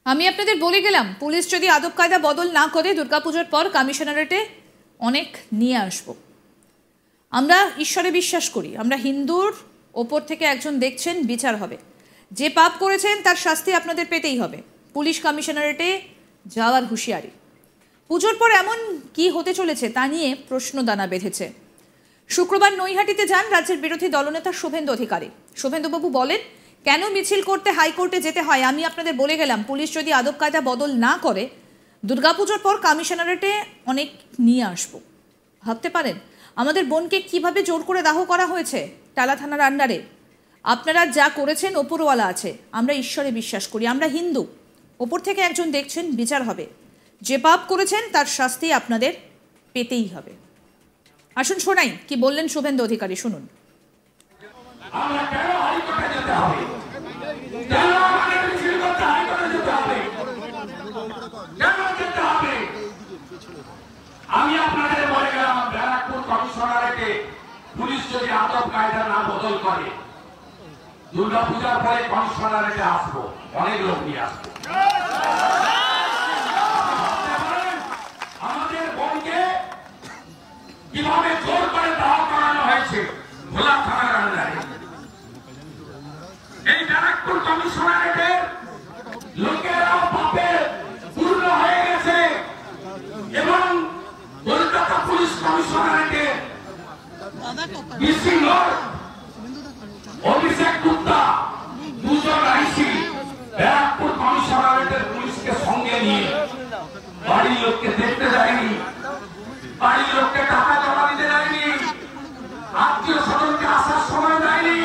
আমি আপনাদের বলে গেলাম, পুলিশ যদি আদব কায়দা বদল না করে দুর্গাপুজোর পর কমিশনারেটে অনেক নিয়ে আসব। আমরা ঈশ্বরে বিশ্বাস করি, আমরা হিন্দুর ওপর থেকে একজন দেখছেন, বিচার হবে। যে পাপ করেছেন তার শাস্তি আপনাদের পেতেই হবে। পুলিশ কমিশনারেটে যাওয়ার হুঁশিয়ারি। পুজোর পর এমন কি হতে চলেছে তা নিয়ে প্রশ্নদানা বেঁধেছে। শুক্রবার নৈহাটিতে যান রাজ্যের বিরোধী দলনেতা শুভেন্দু অধিকারী। শুভেন্দুবাবু বলেন, কেন মিছিল করতে হাইকোর্টে যেতে হয় আমি আপনাদের বলে গেলাম। পুলিশ যদি আদব কায়দা বদল না করে দুর্গাপুজোর পর কমিশনারেটে অনেক নিয়ে আসব। ভাবতে পারেন আমাদের বোনকে কিভাবে জোর করে দাহ করা হয়েছে টালা থানার আন্ডারে। আপনারা যা করেছেন ওপরওয়ালা আছে, আমরা ঈশ্বরে বিশ্বাস করি, আমরা হিন্দু, ওপর থেকে একজন দেখছেন, বিচার হবে। যে পাপ করেছেন তার শাস্তি আপনাদের পেতেই হবে। আসুন শোনাই কি বললেন শুভেন্দু অধিকারী, শুনুন। আমি আপনাদের বলে গেলাম, ব্যারাকপুর কমিশনারেটে পুলিশ যদি আদব কায়দা না বদল করে দুর্গাপূজার পরে কমিশনারেটে আসবো, অনেক লোক নিয়ে আসবো। আমাদের বোনকে কিভাবে জোর করে দাহ করানো হয়েছে ভোলা থানার আন্ডারে। এই ব্যারাকপুর কমিশনারেটের লোকেরা পাপে পূর্ণ হয়ে গেছে এবং কলকাতা পুলিশ কমিশনারেটে ডিসি লর্ড অভিষেক গুপ্তা দুজন আইসি ব্যারাকপুর কমিশনারেটের পুলিশকে সঙ্গে নিয়ে বাড়ির লোককে দেখতে যায়নি, বাড়ির লোককে টাকা জমা দিতে যায়নি, আত্মীয় স্বজনকে আসার সময় দেয়নি,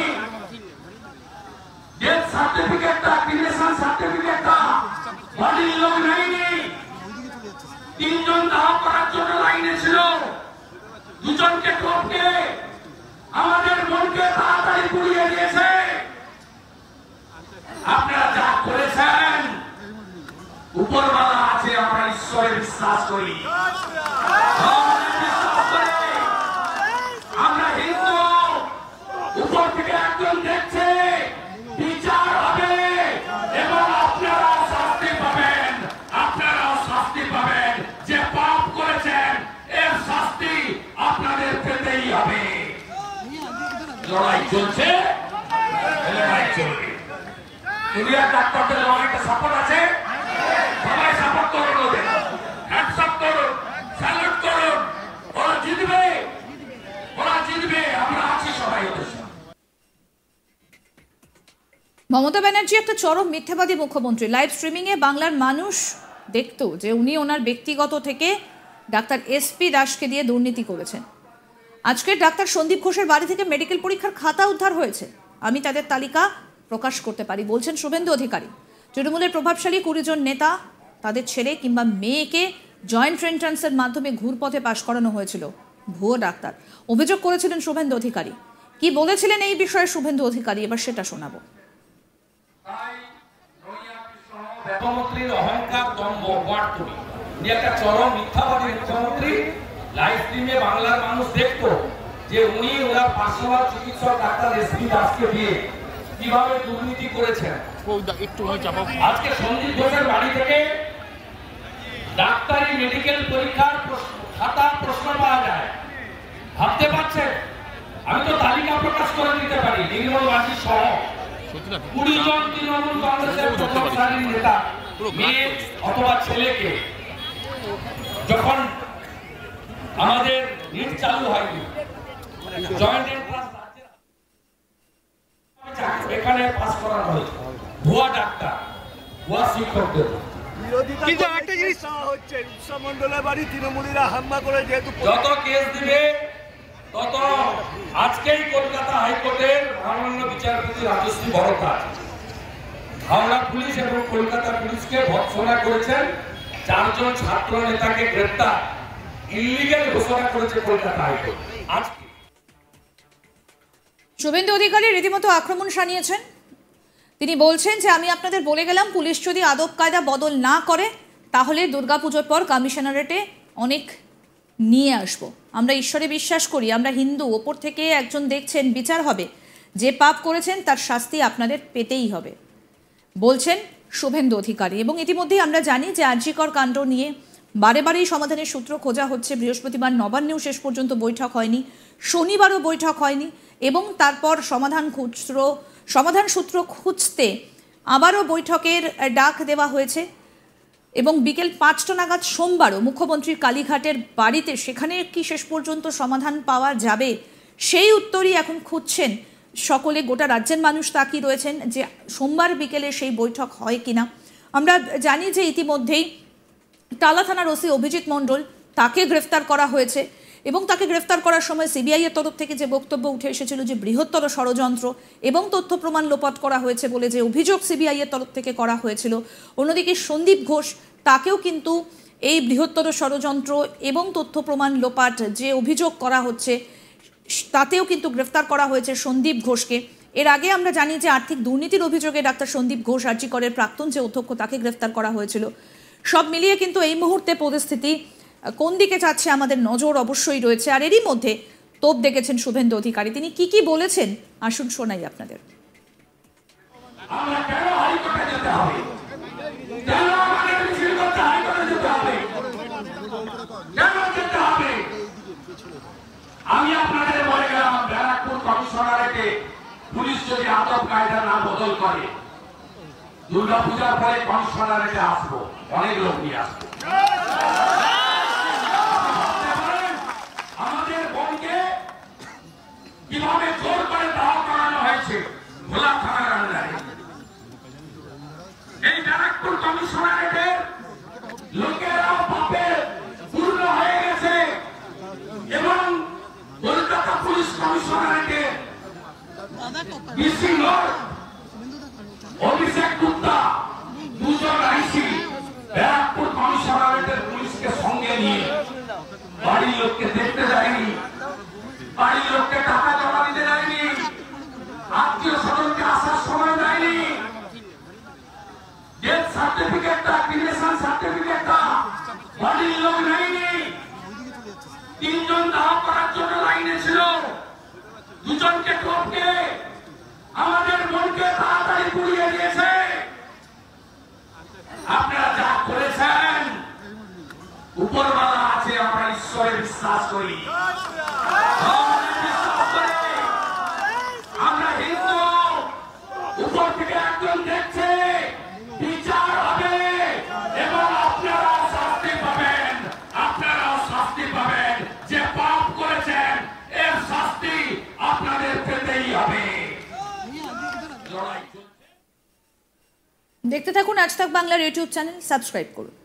ডেথ সার্টিফিকেটটা, ক্রিমেশন সার্টিফিকেটটা বাড়ির লোক নেয়নি। তিনজন দাহ করার জন্য লাইনে ছিল, দুজনকে টপকে আমাদের মনকে তাড়াতাড়ি পুড়িয়ে দিয়েছে। আপনারা যা করেছেন উপরওয়ালা আছে, আমরা ঈশ্বরে বিশ্বাস করি, আমরা হিন্দু, উপর থেকে একজন দেখছে, বিচার হবে এবং আপনারা শাস্তি পাবেন, আপনারাও শাস্তি পাবেন। যে পাপ করেছেন এর শাস্তি আপনাদের পেতেই হবে। লড়াই চলছে, লড়াই চলবে। দুনিয়ার ডাক্তারদের লড়াইতে সাপোর্ট আছে, সবাই সাপোর্ট করুন, ওদের হ্যান্ডস আপ করুন, স্যালুট করুন। ওরা জিতবে, ওরা জিতবে, আমরা আছি সবাই ওদের সাথে। মমতা ব্যানার্জি একটা চরম মিথ্যাবাদী মুখ্যমন্ত্রী। লাইভ স্ট্রিমিংয়ে বাংলার মানুষ দেখতো যে উনি ওনার ব্যক্তিগত থেকে ডাক্তার এসপি দাসকে দিয়ে দুর্নীতি করেছেন। আজকের ডাক্তার সন্দীপ ঘোষের বাড়ি থেকে মেডিকেল পরীক্ষার খাতা উদ্ধার হয়েছে, আমি তাদের তালিকা প্রকাশ করতে পারি, বলছেন শুভেন্দু অধিকারী। তৃণমূলের প্রভাবশালী 20 জন নেতা, তাদের ছেলে কিংবা মেয়েকে জয়েন্ট এন্ট্রান্সের মাধ্যমে ঘুরপথে পাশ করানো হয়েছিল, ভুয়ো ডাক্তার, অভিযোগ করেছিলেন শুভেন্দু অধিকারী। কি বলেছিলেন এই বিষয়ে শুভেন্দু অধিকারী, এবার সেটা শোনাবো। মুখ্যমন্ত্রীর অহংকার, দম্ভ, বাড়তুনি, একটা চরম মিথ্যাবাদী মুখ্যমন্ত্রী। লাইভ স্ট্রিমে বাংলার মানুষ দেখতো যে উনি ওনার পার্সোনাল চিকিৎসক ডাক্তার এসপি দাসকে দিয়ে কিভাবে দুর্নীতি করেছেন। আজকে সন্দীপ ঘোষের বাড়ি থেকে ডাক্তারি মেডিকেল পরীক্ষার খাতার প্রশ্ন পাওয়া যায়। ভাবতে পারছেন? আমি তো তালিকা প্রকাশ করে দিতে পারি, নির্মল বাজি সহ 20 জন তৃণমূল কংগ্রেসের প্রভাবশালী নেতা মেয়ে অথবা ছেলেকে, যখন আমাদের নিট চালু হয়নি, জয়েন্ট এন্ট্রান্স এখানে পাস করানো হয়েছে, ভুয়া ডাক্তার, ভুয়া শিক্ষকদের। কিন্তু একটা জিনিস হচ্ছে, উৎসব মন্ডলের বাড়ি তৃণমূলীরা হামলা করে, যেহেতু যত কেস দিবে তত আজকেই কলকাতা হাইকোর্টের মাননীয় বিচারপতি রাজশ্রী ভরদ্বাজ হাওড়া পুলিশ এবং কলকাতা পুলিশকে ভৎসনা করেছেন। 4 জন ছাত্র নেতাকে গ্রেপ্তার, ইলিগাল ঘোষণা করেছে কলকাতা হাইকোর্ট। আজকে শুভেন্দু অধিকারী রীতিমতো আক্রমণ শানিয়েছেন। তিনি বলছেন যে আমি আপনাদের বলে গেলাম, পুলিশ যদি আদব কায়দা বদল না করে তাহলে দুর্গাপুজোর পর কমিশনারেটে অনেক নিয়ে আসব। আমরা ঈশ্বরে বিশ্বাস করি, আমরা হিন্দু, ওপর থেকে একজন দেখছেন, বিচার হবে। যে পাপ করেছেন তার শাস্তি আপনাদের পেতেই হবে, বলছেন শুভেন্দু অধিকারী। এবং ইতিমধ্যেই আমরা জানি যে আরজিকর কাণ্ড নিয়ে বারে বারেই সমাধানের সূত্র খোঁজা হচ্ছে। বৃহস্পতিবার নবান্নেও শেষ পর্যন্ত বৈঠক হয়নি, শনিবারও বৈঠক হয়নি, এবং তারপর সমাধান সূত্র খুঁজতে আবারও বৈঠকের ডাক দেওয়া হয়েছে। এবং বিকেল 5টা নাগাদ সোমবারও মুখ্যমন্ত্রীর কালীঘাটের বাড়িতে, সেখানে কি শেষ পর্যন্ত সমাধান পাওয়া যাবে সেই উত্তরই এখন খুঁজছেন সকলে। গোটা রাজ্যের মানুষ তাকিয়ে রয়েছেন যে সোমবার বিকেলে সেই বৈঠক হয় কিনা। আমরা জানি যে ইতিমধ্যেই টালা থানার ওসি অভিজিৎ মণ্ডল, তাকে গ্রেফতার করা হয়েছে। এবং তাকে গ্রেফতার করার সময় সিবিআই এর তরফ থেকে যে বক্তব্য উঠে এসেছিল যে বৃহত্তর ষড়যন্ত্র এবং তথ্য প্রমাণ লোপাট করা হয়েছে বলে যে অভিযোগ সিবিআই এর তরফ থেকে করা হয়েছিল, অন্যদিকে সন্দীপ ঘোষ, তাকেও কিন্তু এই বৃহত্তর ষড়যন্ত্র এবং তথ্য প্রমাণ লোপাট যে অভিযোগ করা হচ্ছে তাতেও কিন্তু গ্রেফতার করা হয়েছে সন্দীপ ঘোষকে। এর আগে আমরা জানি যে আর্থিক দুর্নীতির অভিযোগে ডাক্তার সন্দীপ ঘোষ, আরজিকরের প্রাক্তন যে অধ্যক্ষ, তাকে গ্রেফতার করা হয়েছিল। সব মিলিয়ে কিন্তু এই মুহূর্তে পরিস্থিতি কোন দিকে যাচ্ছে আমাদের নজর অবশ্যই রয়েছে। আর এরই মধ্যে তোপ দেখেছেন শুভেন্দু অধিকারী, তিনি কি কি বলেছেন আসুন শোনাই আপনাদের। আমরা কেন হাইকোর্টে যেতে হবে? কেন আমাদের মিছিল করতে হাইকোর্টে যেতে হবে? কেন যেতে হবে? আমি আপনাদের বলে গেলাম, ব্যারাকপুর কমিশনারেটে পুলিশ যদি আদব কায়দা না বদল করে, দুর্গাপূজার পরে কমিশনারেটে আসবো, অনেক লোক নিয়ে আসবো। আমাদের বোনকে কিভাবে জোর করে দাহ করানো হয়েছে ভোলা থানার আন্ডারে। এই ব্যারাকপুর কমিশনারেটের লোকেরা পাপে পূর্ণ হয়ে গেছে এবং কলকাতা পুলিশ কমিশনারেটের ডিসি লর্ড অভিষেক গুপ্তা, দুজন আইসি ব্যারাকপুর কমিশনারেটের পুলিশকে সঙ্গে নিয়ে বাড়ির লোককে দেখতে যায়নি, বাড়ির লোককে টাকা জমা দিতে যায়নি, আত্মীয় স্বজনকে আসার সময় দেয়নি, ডেথ সার্টিফিকেটটা, ক্রিমেশন সার্টিফিকেটটা বাড়ির লোক নেয়নি। 3 জন দাহ করার জন্য লাইনে ছিল, 2 জনকে টপকে আমাদের মনকে তাড়াতাড়ি পুড়িয়ে দিয়েছে। আপনারা যা করেছেন, উপরওয়ালা আছে, আমরা ঈশ্বরে বিশ্বাস করি, আমরা হিন্দু, উপর থেকে একজন দেখছে, বিচার হবে এবং আপনারা শাস্তি পাবেন, আপনারা শাস্তি পাবেন। যে পাপ করেছেন এর শাস্তি আপনাদের পেতেই হবে। দেখতে থাকুন আজ তাক বাংলার ইউটিউব চ্যানেল, সাবস্ক্রাইব করুন।